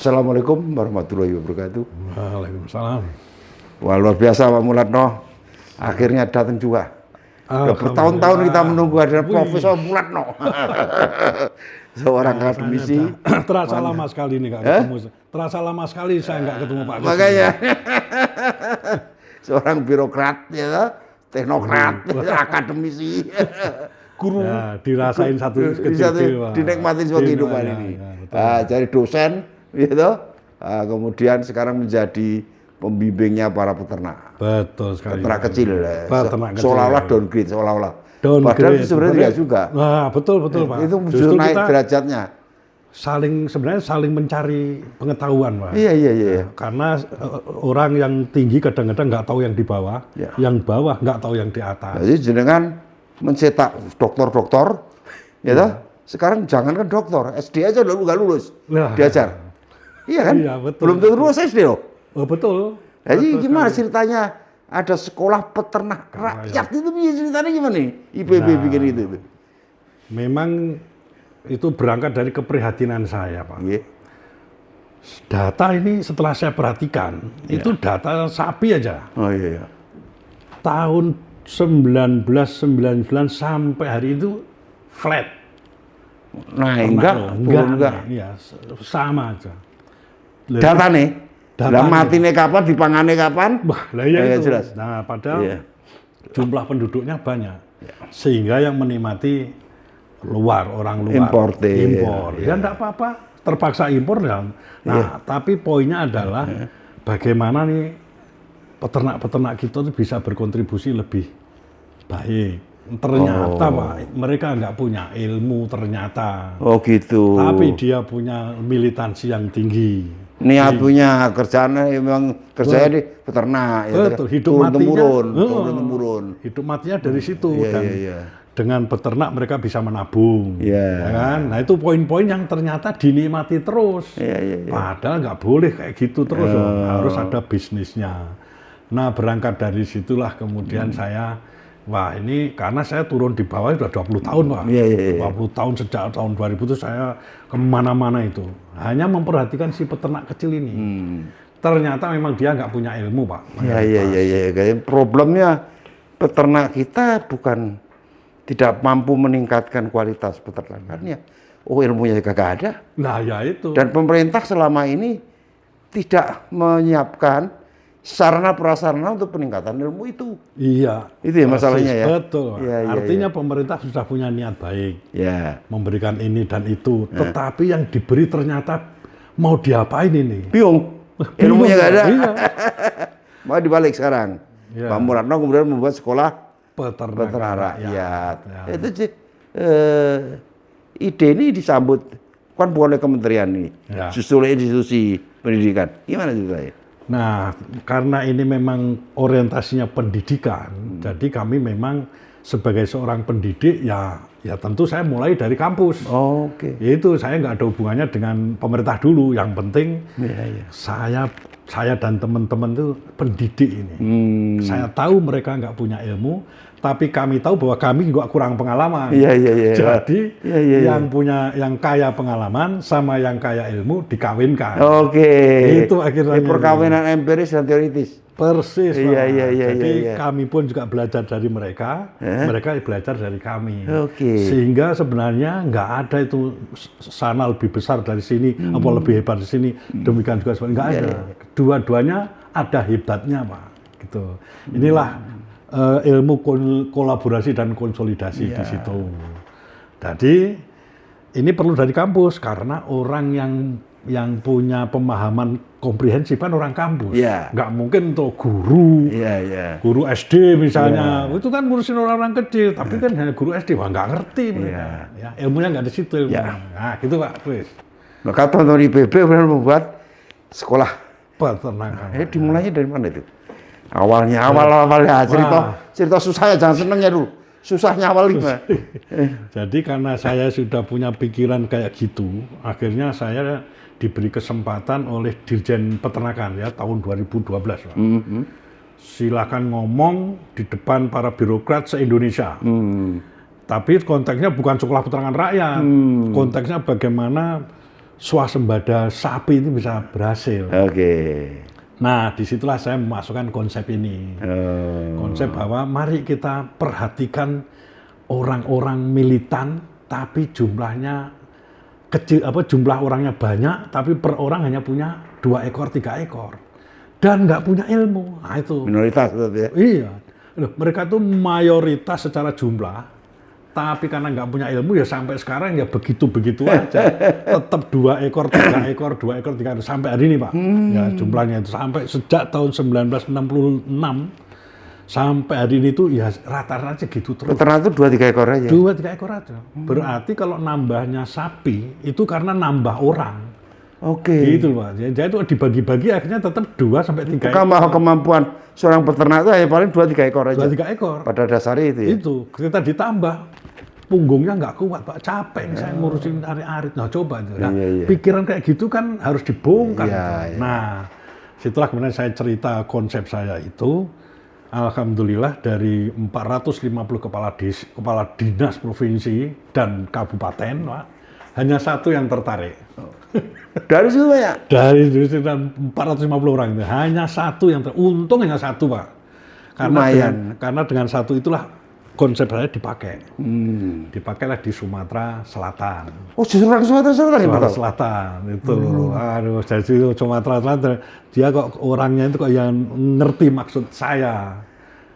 Assalamualaikum warahmatullahi wabarakatuh. Waalaikumsalam. Wah, luar biasa Pak Mulatno. Akhirnya datang juga. Bertahun-tahun kita menunggu ada Profesor Mulatno. Seorang akademisi. Terasa lama sekali nih nggak ketemu. Terasa lama sekali saya nggak ketemu Pak Agus. Makanya. Seorang birokrat, ya, teknokrat, akademisi. Guru. Ya, dirasain satu ketika. Dinikmatin semua kehidupan ini. Jadi dosen, gitu. Kemudian sekarang menjadi pembimbingnya para peternak. Betul sekali. Peternak kecil. Peternak kecil. Seolah-olah downgrade, seolah-olah. Padahal sebenarnya tidak juga. Nah, betul Pak. Itu justru naik derajatnya. Sebenarnya saling mencari pengetahuan, Pak. Iya. Karena orang yang tinggi kadang-kadang nggak tahu yang di bawah, yang bawah nggak tahu yang di atas. Jadi jenengan mencetak dokter-dokter, ya toh? Sekarang jangankan dokter, SD aja dulu nggak lulus, diajar. Iya kan? Iya, betul. Belum tentu lulus SD loh. Oh, betul. Jadi gimana ceritanya ada sekolah peternak rakyat itu ceritanya gimana nih? IPB bikin itu. Memang itu berangkat dari keprihatinan saya, Pak. Yeah. Data ini setelah saya perhatikan, itu data sapi aja. Oh iya. Tahun 1999 sampai hari itu flat. Nah, enggak. Iya, sama aja. Data nih. Lah matine kapan, dipangane kapan? Wah, lah ya itu. Jelas. Nah, padahal jumlah penduduknya banyak. Sehingga yang menikmati orang luar. Impor. Ya enggak apa-apa, terpaksa impor ya. Nah, tapi poinnya adalah bagaimana nih peternak-peternak kita itu bisa berkontribusi lebih baik. Ternyata Pak, mereka nggak punya ilmu ternyata. Oh gitu. Tapi dia punya militansi yang tinggi. Niat punya kerjanya memang kerjanya di peternak. Betul, hidup turun-temurun. Hidup matinya dari situ. Dengan peternak mereka bisa menabung. Ya kan? Nah itu poin-poin yang ternyata dinikmati terus. Padahal nggak boleh kayak gitu terus. Harus ada bisnisnya. Nah berangkat dari situlah kemudian saya, wah ini karena saya turun di bawah sudah 20 tahun Pak. 20 tahun sejak tahun 2000 itu saya kemana-mana itu. Hanya memperhatikan si peternak kecil ini. Ternyata memang dia nggak punya ilmu Pak. Iya. Problemnya peternak kita bukan tidak mampu meningkatkan kualitas peternakannya. Oh ilmunya kagak ada. Nah ya itu. Dan pemerintah selama ini tidak menyiapkan sarana prasarana untuk peningkatan ilmu itu. Iya. Itu ya masalahnya ya. Betul. Artinya pemerintah sudah punya niat baik. Memberikan ini dan itu. Tetapi yang diberi ternyata mau diapain ini? Bingung. Ilmunya nggak ada. Iya. Mau dibalik sekarang. Pak Mulatno kemudian membuat sekolah peternak rakyat. Itu ide ini disambut kan bukan oleh kementerian ini. Justru oleh institusi pendidikan. Gimana ceritanya? Nah, karena ini memang orientasinya pendidikan, jadi kami memang sebagai seorang pendidik ya tentu saya mulai dari kampus. Itu saya nggak ada hubungannya dengan pemerintah dulu. Yang penting saya dan teman-teman itu pendidik ini. Saya tahu mereka nggak punya ilmu, tapi kami tahu bahwa kami juga kurang pengalaman. Jadi yang kaya pengalaman sama yang kaya ilmu dikawinkan. Itu akhirnya. Perkawinan empiris dan teoritis. Persis. Jadi kami pun juga belajar dari mereka, mereka belajar dari kami. Sehingga sebenarnya nggak ada itu sana lebih besar dari sini, apa lebih hebat di sini. Demikian juga sebenarnya nggak ada. Dua-duanya ada hebatnya Pak. Gitu. Inilah ilmu kolaborasi dan konsolidasi di situ. Jadi ini perlu dari kampus karena orang yang punya pemahaman komprehensif kan orang kampus. Nggak mungkin untuk guru, guru SD misalnya. Itu kan ngurusin orang-orang kecil, tapi kan hanya guru SD, wah nggak ngerti mereka. Ilmunya nggak di situ. Nah gitu Pak. Maka teman-teman IPB benar membuat sekolah peternakan. Dimulainya dari mana itu? Awalnya cerita susahnya jangan senengnya dulu. Susahnya awal gimana? Jadi karena saya sudah punya pikiran kayak gitu, akhirnya saya diberi kesempatan oleh Dirjen Peternakan ya tahun 2012 Pak. Silakan ngomong di depan para birokrat se-Indonesia. Tapi konteksnya bukan sekolah peternakan rakyat. Konteksnya bagaimana swasembada sapi ini bisa berhasil. Oke. Nah, disitulah saya memasukkan konsep ini. Konsep bahwa mari kita perhatikan orang-orang militan, tapi jumlahnya kecil, jumlah orangnya banyak, tapi per orang hanya punya 2 ekor, 3 ekor. Dan nggak punya ilmu. Nah, itu. Minoritas ya? Iya. Loh, mereka tuh mayoritas secara jumlah, tapi karena nggak punya ilmu ya sampai sekarang ya begitu-begitu aja. Tetap 2 ekor, 3 ekor, 2 ekor, 3 ekor. Sampai hari ini, Pak. Ya jumlahnya itu sampai sejak tahun 1966 sampai hari ini tuh ya rata-rata gitu terus. Peternak itu 2-3 ekor aja? 2-3 ekor aja. Berarti kalau nambahnya sapi itu karena nambah orang. Oke. Gitu Pak. Jadi itu dibagi-bagi akhirnya tetap 2-3 ekor. Kemampuan seorang peternak itu ya paling 2-3 ekor aja? 2-3 ekor. Pada dasarnya itu ya? Itu. Kita ditambah. Punggungnya nggak kuat, Pak. Capek nih saya ngurusin arit-arit. Nah, coba itu. Nah, pikiran kayak gitu kan harus dibongkar. Nah, situlah kemudian saya cerita konsep saya itu. Alhamdulillah dari 450 kepala dinas provinsi dan kabupaten, Pak, hanya 1 yang tertarik. Dari situ banyak? Dari 450 orang itu hanya 1 yang tertarik. Untung hanya 1, Pak. Karena dengan 1 itulah konsep saya dipakai. Dipakailah di Sumatera Selatan. Oh, justru orang Sumatera Selatan ya, Sumatera Selatan itu. Aduh, jadi Sumatera Selatan dia kok orangnya itu kok yang ngerti maksud saya.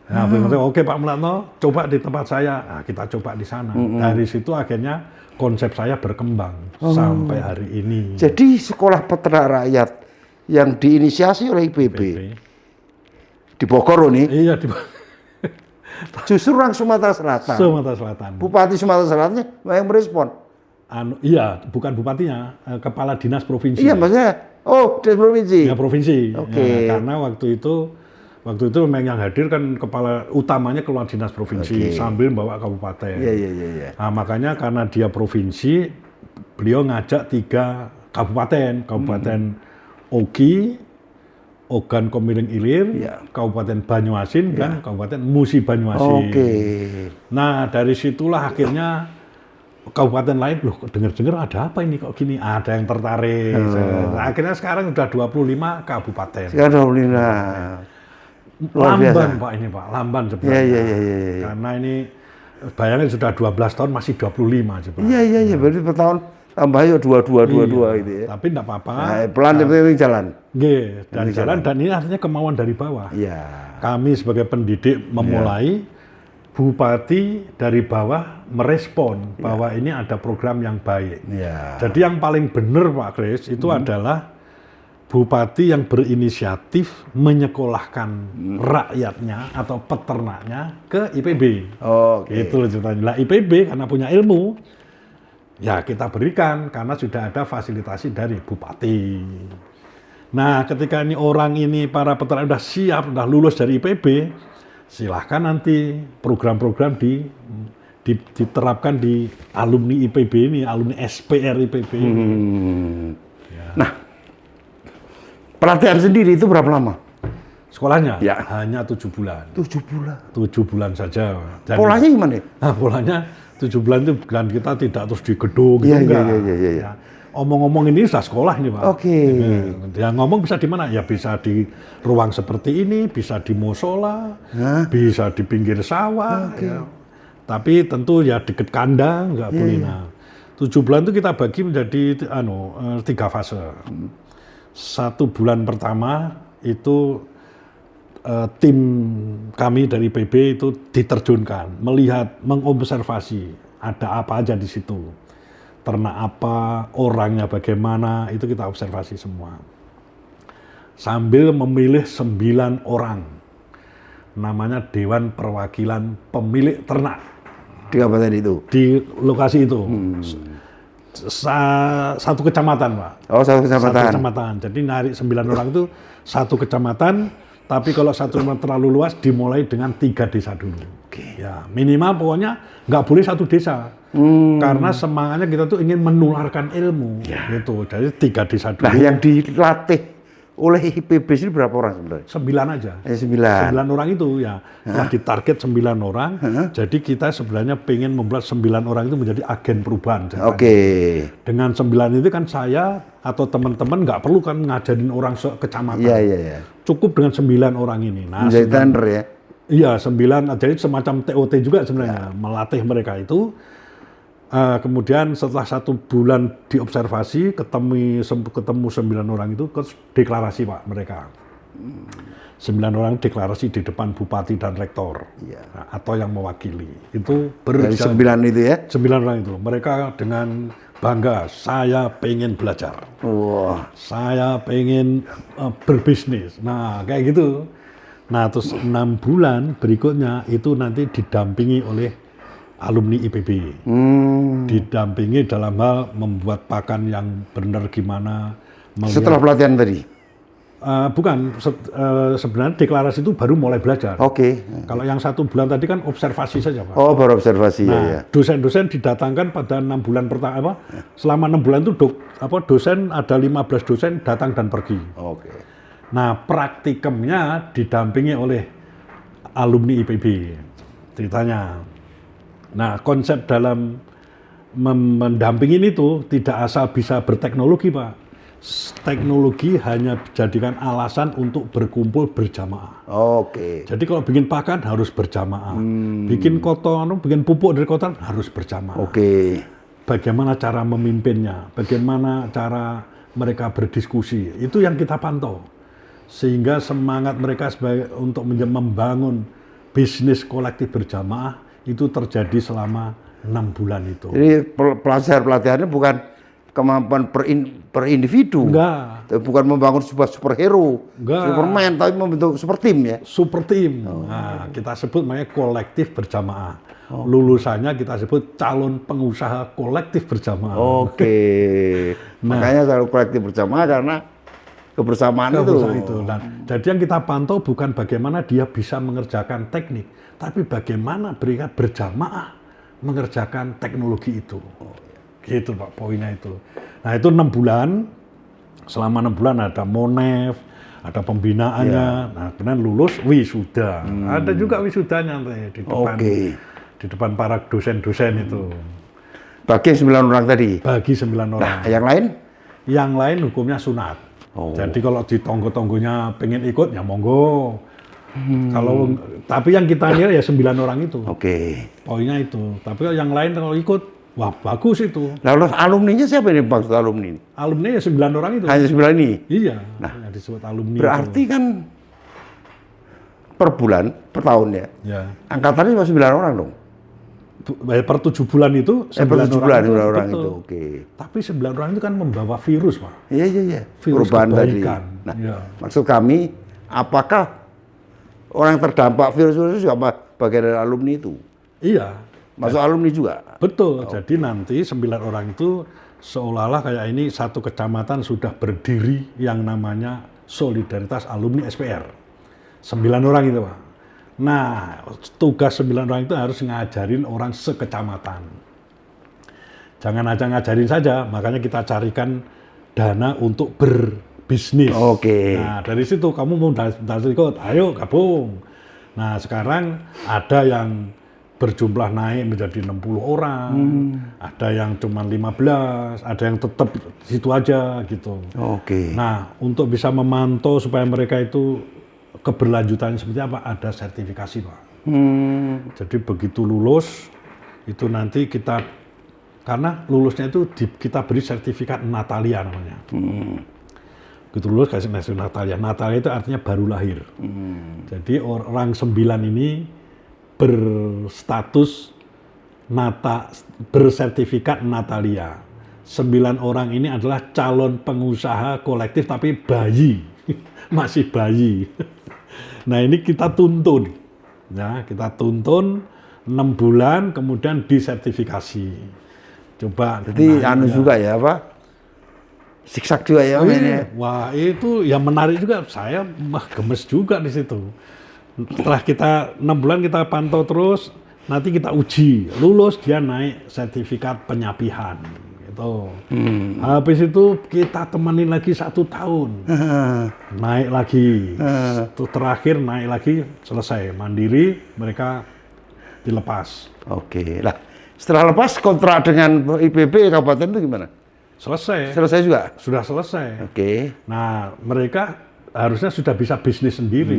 Nah, oke Pak Mulatno, coba di tempat saya. Nah, kita coba di sana. Dari situ akhirnya konsep saya berkembang sampai hari ini. Jadi sekolah peternak rakyat yang diinisiasi oleh IPB. Di Bogor nih? Iya, justru orang Sumatera Selatan. Sumatera Selatan. Bupati Sumatera Selatan yang merespon. Iya, bukan bupatinya, kepala dinas provinsi. Iya, maksudnya, dinas provinsi. Ya provinsi. Oke. Karena waktu itu memang yang hadir kan kepala utamanya kepala dinas provinsi sambil bawa kabupaten. Iya. Nah, makanya karena dia provinsi, beliau ngajak 3 kabupaten Oki, Ogan Komiring Ilir, Kabupaten Banyuasin, dan Kabupaten Musi Banyuasin. Nah, dari situlah akhirnya kabupaten lain, loh dengar-dengar ada apa ini kok gini? Ada yang tertarik. Akhirnya sekarang udah 25 kabupaten. Sekarang 25. Lamban Pak ini Pak, lamban sebenarnya. Iya. Karena ini bayangin sudah 12 tahun masih 25 sebenarnya. Iya, berarti per tahun tambah aja 22 gitu ya. Tapi enggak apa-apa. Nah, pelan tapi jalan. Nggih, dan jalan dan ini artinya kemauan dari bawah. Iya. Kami sebagai pendidik memulai, bupati dari bawah merespon bahwa ini ada program yang baik. Iya. Jadi yang paling benar Pak Kris itu adalah bupati yang berinisiatif menyekolahkan rakyatnya atau peternaknya ke IPB. Gitu loh ceritanya. Lah IPB karena punya ilmu, ya kita berikan karena sudah ada fasilitasi dari bupati. Nah, ketika ini orang ini para peternak sudah siap, sudah lulus dari IPB, silahkan nanti program-program diterapkan di alumni IPB ini, alumni SPR IPB. Nah, pelatihan sendiri itu berapa lama? Sekolahnya? Ya. Hanya 7 bulan. 7 bulan? 7 bulan saja. Dan polanya gimana? Nah, polanya 7 bulan itu bukan kita tidak terus di gedung gitu, enggak. Iya. Omong-omong ini sudah sekolah ini Pak. Oke. Ya ngomong bisa di mana? Ya bisa di ruang seperti ini, bisa di musola, bisa di pinggir sawah. Ya. Tapi tentu ya deket kandang, nggak boleh. Nah, 7 bulan itu kita bagi menjadi 3 fase. 1 bulan pertama itu tim kami dari PB itu diterjunkan, melihat, mengobservasi ada apa aja di situ. Ternak apa, orangnya bagaimana, itu kita observasi semua. Sambil memilih 9 orang. Namanya Dewan Perwakilan Pemilik Ternak. Di kabupaten itu? Di lokasi itu. Satu kecamatan, Pak. Oh, satu kecamatan. Satu kecamatan. Jadi narik 9 orang itu satu kecamatan, tapi kalau satu kecamatan terlalu luas dimulai dengan 3 desa dulu. Ya, minimal pokoknya nggak boleh 1 desa. Karena semangatnya kita tuh ingin menularkan ilmu, gitu. Jadi 3 desa dulu. Nah, yang dilatih oleh IPB ini berapa orang sebenarnya? 9 aja. 9. 9 orang itu ya. Setelah ditarget 9 orang, jadi kita sebenarnya pengen membuat 9 orang itu menjadi agen perubahan. Oke. Dengan 9 itu kan saya atau teman-teman nggak perlu kan ngajarin orang kecamatan. Iya. Cukup dengan 9 orang ini. Nah, menjadi tender ya? Iya, 9. Jadi semacam TOT juga sebenarnya. Melatih mereka itu. Kemudian setelah 1 bulan diobservasi, ketemu 9 orang itu, terus deklarasi Pak mereka. 9 orang deklarasi di depan bupati dan rektor, atau yang mewakili. Itu dari 9 itu ya? 9 orang itu. Mereka dengan bangga, saya pengen belajar. Saya pengen berbisnis. Nah, kayak gitu. Nah, terus 6 bulan berikutnya itu nanti didampingi oleh alumni IPB, didampingi dalam hal membuat pakan yang benar gimana. Setelah pelatihan tadi? Bukan, sebenarnya deklarasi itu baru mulai belajar. Oke. Kalau yang 1 bulan tadi kan observasi saja Pak. Oh, baru observasi ya. Dosen-dosen didatangkan pada 6 bulan pertama, selama 6 bulan itu dosen ada 15 dosen datang dan pergi. Oke. Nah, praktikumnya didampingi oleh alumni IPB, ceritanya. Nah, konsep dalam mendampingin itu tidak asal bisa berteknologi, Pak. Teknologi hanya dijadikan alasan untuk berkumpul berjamaah. Oke. Jadi kalau bikin pakan harus berjamaah. Bikin kotoran, bikin pupuk dari kotoran harus berjamaah. Oke. Bagaimana cara memimpinnya, bagaimana cara mereka berdiskusi, itu yang kita pantau. Sehingga semangat mereka untuk membangun bisnis kolektif berjamaah itu terjadi selama 6 bulan itu. Jadi pelatihannya bukan kemampuan per individu. Enggak. Bukan membangun sebuah superhero, Superman, tapi membentuk super tim ya? Super tim. Nah, kita sebut namanya kolektif berjamaah. Lulusannya kita sebut calon pengusaha kolektif berjamaah. Oke. Makanya kalau kolektif berjamaah karena kebersamaan itu. Nah, jadi yang kita pantau bukan bagaimana dia bisa mengerjakan teknik, tapi bagaimana mereka berjamaah mengerjakan teknologi itu. Gitu Pak, poinnya itu. Nah, itu 6 bulan. Selama 6 bulan ada Monef, ada pembinaannya. Nah, kemudian lulus wisuda. Ada juga wisudanya nanti di depan para dosen-dosen itu. Bagi 9 orang tadi? Bagi 9 orang. Nah, yang lain? Yang lain hukumnya sunat. Jadi kalau di tonggo-tonggonya pengen ikut ya monggo. Tapi yang kita nilai ya 9 orang itu. Poinnya itu. Tapi yang lain kalau ikut, wah bagus itu. Lalu alumninya siapa ini maksud alumni ini? Alumni ya 9 orang itu. Hanya 9 ini? Iya. Nah, yang disebut alumni. Berarti itu kan per bulan, per tahun ya? Angkatannya cuma 9 orang dong? Per 7 bulan itu 9 orang itu. Tapi 9 orang itu kan membawa virus, Pak. Iya. Virus perubahan tadi. Nah, maksud kami, apakah orang terdampak virus itu juga bagian dari alumni itu? Iya. Masuk alumni juga? Betul. Jadi nanti 9 orang itu seolah-olah kayak ini satu kecamatan sudah berdiri yang namanya Solidaritas Alumni SPR. 9 orang itu, Pak. Nah, tugas 9 orang itu harus ngajarin orang sekecamatan. Jangan aja ngajarin saja, makanya kita carikan dana untuk berbisnis. Nah, dari situ kamu mau ikut, ayo gabung. Nah, sekarang ada yang berjumlah naik menjadi 60 orang, ada yang cuma 15, ada yang tetap situ aja gitu. Nah, untuk bisa memantau supaya mereka itu keberlanjutannya seperti apa, ada sertifikasi Pak. Jadi begitu lulus itu nanti kita, karena lulusnya itu kita beri sertifikat Natalia namanya. Begitu lulus kasih Natalia. Natalia itu artinya baru lahir. Jadi orang 9 ini berstatus bersertifikat Natalia. 9 orang ini adalah calon pengusaha kolektif tapi bayi, masih bayi. Nah, ini kita tuntun, ya kita tuntun 6 bulan, kemudian disertifikasi. Coba. Jadi juga ya Pak, siksak juga ya. Wah, itu yang menarik juga. Saya gemes juga di situ. Setelah kita 6 bulan kita pantau terus, nanti kita uji, lulus dia naik sertifikat penyapihan. Tuh. Habis itu kita temenin lagi 1 tahun. Naik lagi. Terus terakhir naik lagi, selesai. Mandiri, mereka dilepas. Oke. Lah, setelah lepas kontrak dengan IPB kabupaten itu gimana? Selesai. Selesai juga? Sudah selesai. Oke. Nah, mereka harusnya sudah bisa bisnis sendiri.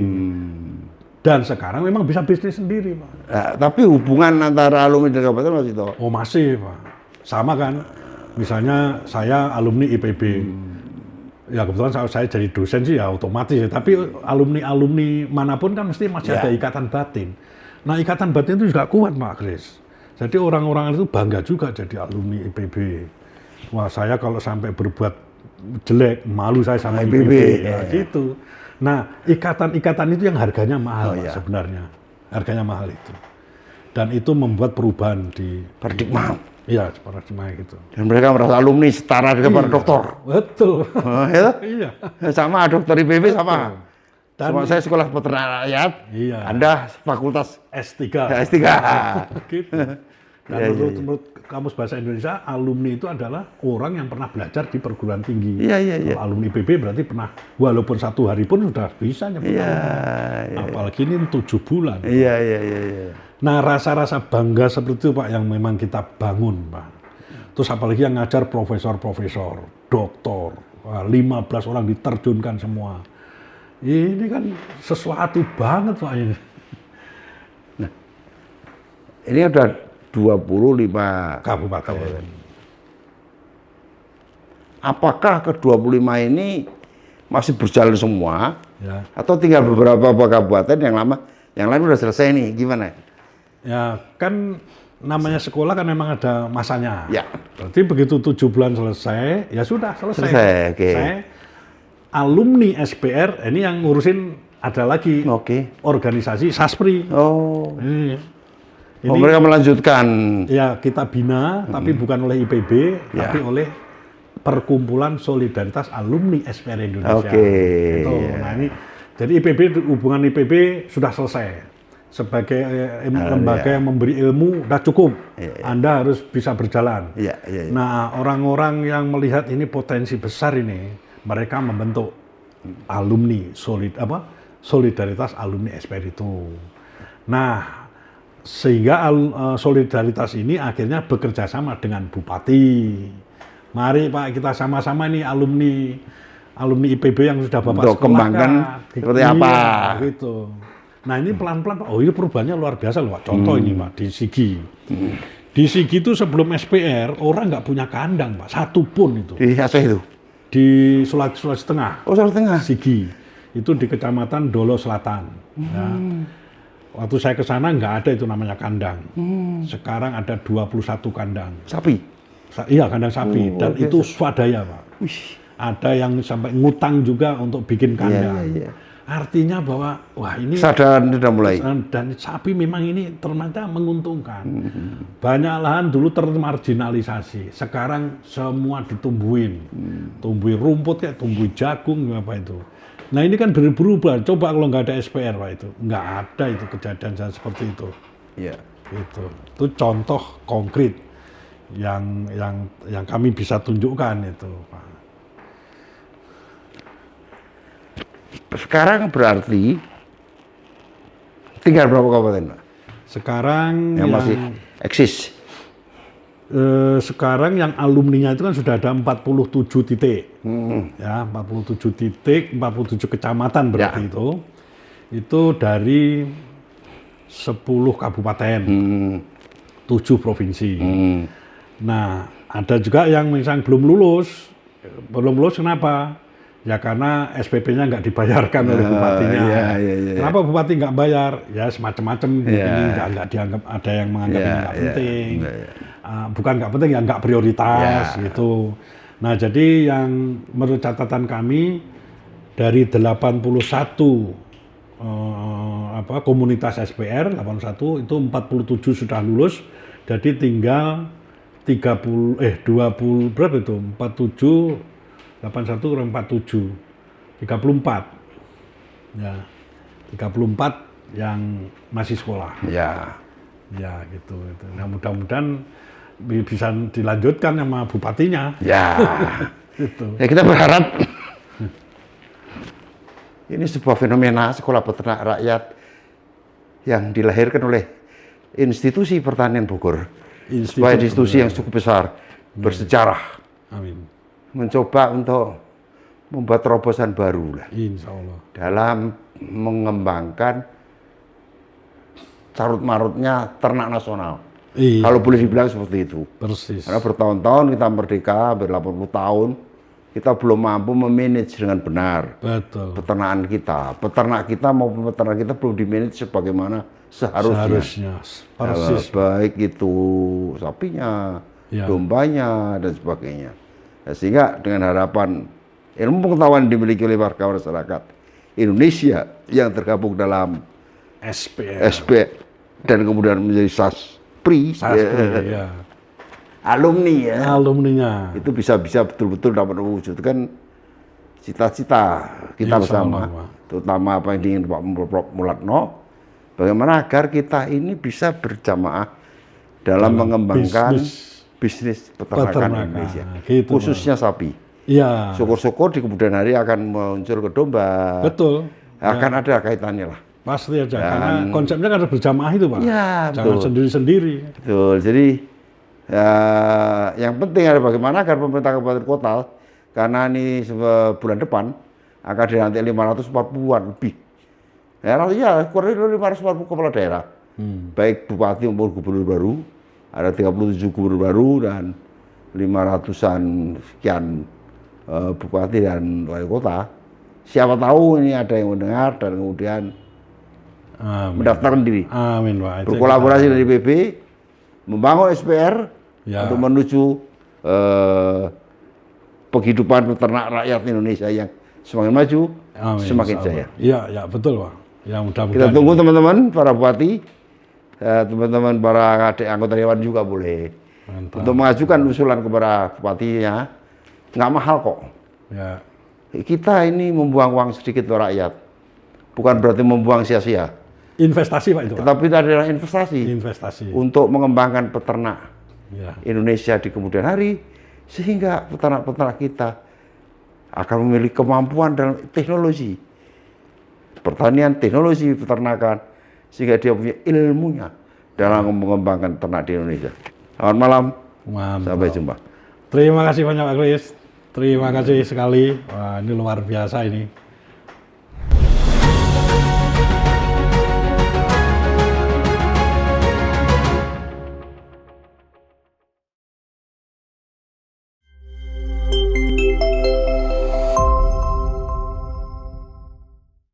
Dan sekarang memang bisa bisnis sendiri, Pak. Nah, tapi hubungan antara alumni dan kabupaten masih toh? Oh, masih, Pak. Sama kan? Misalnya saya alumni IPB. Ya kebetulan saya jadi dosen sih ya otomatis ya. Tapi alumni manapun kan mesti masih ada ikatan batin. Nah, ikatan batin itu juga kuat, Pak Kris. Jadi orang-orang itu bangga juga jadi alumni IPB. Wah, saya kalau sampai berbuat jelek, malu saya sama IPB. Ya, gitu. Nah, ikatan-ikatan itu yang harganya mahal sebenarnya. Harganya mahal itu. Dan itu membuat perubahan di paradigma. Iya, paradigma gitu. Dan mereka merasa alumni setara dengan para dokter. Betul. Iya. Sama dokter IPB sama. Dan saya sekolah peternak rakyat. Iya. Anda fakultas S3. S3. Gitu. Dan menurut Kamus Bahasa Indonesia, alumni itu adalah orang yang pernah belajar di perguruan tinggi. Kalau alumni IPB berarti pernah, walaupun 1 hari pun sudah bisa nyebut apalagi ini 7 bulan. Nah, rasa-rasa bangga seperti itu, Pak, yang memang kita bangun, Pak. Terus apalagi yang ngajar profesor-profesor, doktor, 15 orang diterjunkan semua. Ini kan sesuatu banget, Pak. Nah, ini ada 25 kabupaten. Apakah ke-25 ini masih berjalan semua? Atau tinggal beberapa kabupaten yang lain udah selesai nih, gimana? Ya, kan namanya sekolah kan memang ada masanya. Berarti begitu 7 bulan selesai, ya sudah selesai. Alumni SPR, ini yang ngurusin ada lagi organisasi Saspri. Ini, mereka melanjutkan. Ya, kita bina, tapi bukan oleh IPB, tapi oleh Perkumpulan Solidaritas Alumni SPR Indonesia. Nah, ini jadi hubungan IPB sudah selesai. Sebagai lembaga yang memberi ilmu sudah cukup. Anda harus bisa berjalan. Nah, orang-orang yang melihat ini potensi besar ini, mereka membentuk alumni Solidaritas Alumni SPR itu. Nah, sehingga solidaritas ini akhirnya bekerja sama dengan bupati. Mari Pak, kita sama-sama nih alumni IPB yang sudah Bapak kembangkan seperti apa gitu. Nah, ini pelan-pelan Pak. Oh, ini perubahannya luar biasa loh, Pak. Contoh ini Pak, di Sigi. Di Sigi itu sebelum SPR orang nggak punya kandang, Pak. Satu pun itu. Di Aceh itu? Di Sulawesi Tengah. Oh, Sulawesi Tengah. Sigi. Itu di Kecamatan Dolo Selatan. Ya. Waktu saya ke sana nggak ada itu namanya kandang. Sekarang ada 21 kandang. Sapi? Iya, kandang sapi. Dan itu swadaya, Pak. Ada yang sampai ngutang juga untuk bikin kandang. Artinya bahwa, wah ini... Kesadaran sudah mulai. Dan sapi memang ini ternyata menguntungkan. Banyak lahan dulu termarginalisasi. Sekarang semua ditumbuhin. Tumbuhin rumput, kayak tumbuhin jagung, apa itu. Nah, ini kan berubah. Coba kalau nggak ada SPR, Pak, itu nggak ada itu kejadian seperti itu. Itu contoh konkret yang kami bisa tunjukkan itu, Pak. Sekarang berarti tinggal berapa kabupaten, Pak? Sekarang yang masih eksis. Sekarang yang alumninya itu kan sudah ada 47 titik. Ya, 47 titik, 47 kecamatan berarti itu. Itu dari 10 kabupaten, 7 provinsi. Nah, ada juga yang misalnya belum lulus. Belum lulus kenapa? Ya karena SPP-nya nggak dibayarkan oleh bupatinya. Kenapa bupati nggak bayar? Ya semacam-macam. Ini nggak dianggap, ada yang menganggap ini nggak penting. Bukan nggak penting, ya nggak prioritas gitu. Nah, jadi yang menurut catatan kami dari 81 komunitas SPR 81 itu 47 sudah lulus, jadi tinggal 20 berapa itu? 47 81 kurang 47 34. Ya. 34 yang masih sekolah. Ya gitu. Nah, mudah-mudahan bisa dilanjutkan sama bupatinya. Ya, Gitu. ya kita berharap ini sebuah fenomena sekolah peternak rakyat yang dilahirkan oleh institusi pertanian Bogor. Sebuah institusi yang cukup besar, bersejarah. Amin. Mencoba untuk membuat terobosan baru lah. Insya Allah. Dalam mengembangkan carut-marutnya ternak nasional. Iya. Kalau boleh dibilang seperti itu. Persis. Karena bertahun-tahun kita merdeka, hampir 80 tahun, kita belum mampu memanage dengan benar. Betul. Peternakan kita. Peternak kita maupun peternak kita belum dimanage sebagaimana seharusnya. Persis. Baik itu sapinya, Ya. dombanya, dan sebagainya. Ya, sehingga dengan harapan ilmu pengetahuan yang dimiliki oleh warga masyarakat Indonesia yang tergabung dalam SP dan kemudian menjadi SASPRI, ya. alumni ya, Alumninya. itu bisa betul-betul dapat mewujudkan cita-cita kita bersama, terutama apa yang diingin Pak Mulatno, bagaimana agar kita ini bisa berjamaah dalam mengembangkan bisnis peternakan Indonesia, gitu, khususnya sapi. Iya. Syukur-syukur di kemudian hari akan muncul ke domba. Betul. Akan ada kaitannya lah. Pasti aja, karena konsepnya kan harus berjamaah itu, Pak. Iya, jangan sendiri-sendiri. Betul. Jadi ya, yang penting adalah bagaimana agar pemerintah kabupaten kota, karena ini bulan depan akan dilantik 540-an lebih. Ya, artinya kurang lebih 540 kepala daerah. Baik bupati maupun gubernur baru, ada 37 gubernur baru dan 500-an sekian bupati dan wali kota. Siapa tahu ini ada yang mendengar dan kemudian mendaftarkan diri. Amin, Pak. Berkolaborasi dari PP, membangun SPR untuk menuju penghidupan peternak rakyat Indonesia yang semakin maju, semakin jaya. Iya, ya betul, Pak. Ya mudah-mudahan. Kita tunggu teman-teman para bupati, teman-teman para adik anggota dewan juga boleh. Mantap. Untuk mengajukan usulan kepada bupatinya, nggak mahal kok. Ya. Kita ini membuang uang sedikit untuk rakyat, bukan berarti membuang sia-sia. Investasi, Pak, itu, Pak. Tetapi itu adalah investasi. Untuk mengembangkan peternak Indonesia di kemudian hari, sehingga peternak-peternak kita akan memiliki kemampuan dalam teknologi pertanian, teknologi peternakan, sehingga dia punya ilmunya dalam mengembangkan ternak di Indonesia. Selamat malam. Mantap. Sampai jumpa. Terima kasih banyak, Pak Kris. Terima kasih sekali. Wah, ini luar biasa ini.